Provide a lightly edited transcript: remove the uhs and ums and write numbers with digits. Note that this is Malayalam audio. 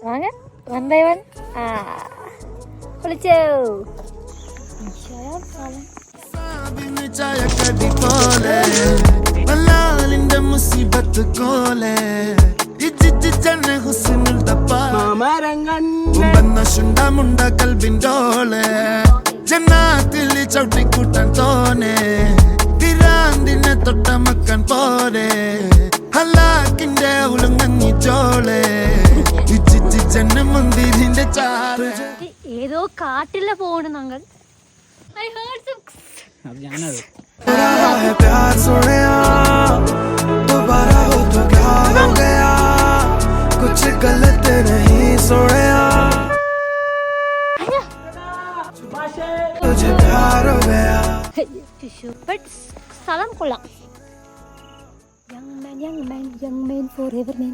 വാങ്ങ 1 by 1. വിളിച്ചോ ജന്നാത്തിൽ ചവിട്ടിക്കൂട്ടാൻ തോനെ തിരാന്തിനെ തൊട്ടമക്കാൻ പോരെ ഹലാക്കിന്റെ ഉളുങ്ങി ചോളെ ജന്നമന്ദിരിന്റെ ചാറ് ഏതോ കാട്ടില പോണ് ഞങ്ങൾ प्यार सोनिया दोबारा हो तो क्या हो गया कुछ गलत नहीं सोनिया तुझे प्यार हो गया സ്ഥലം കൊള്ളാം young man forever man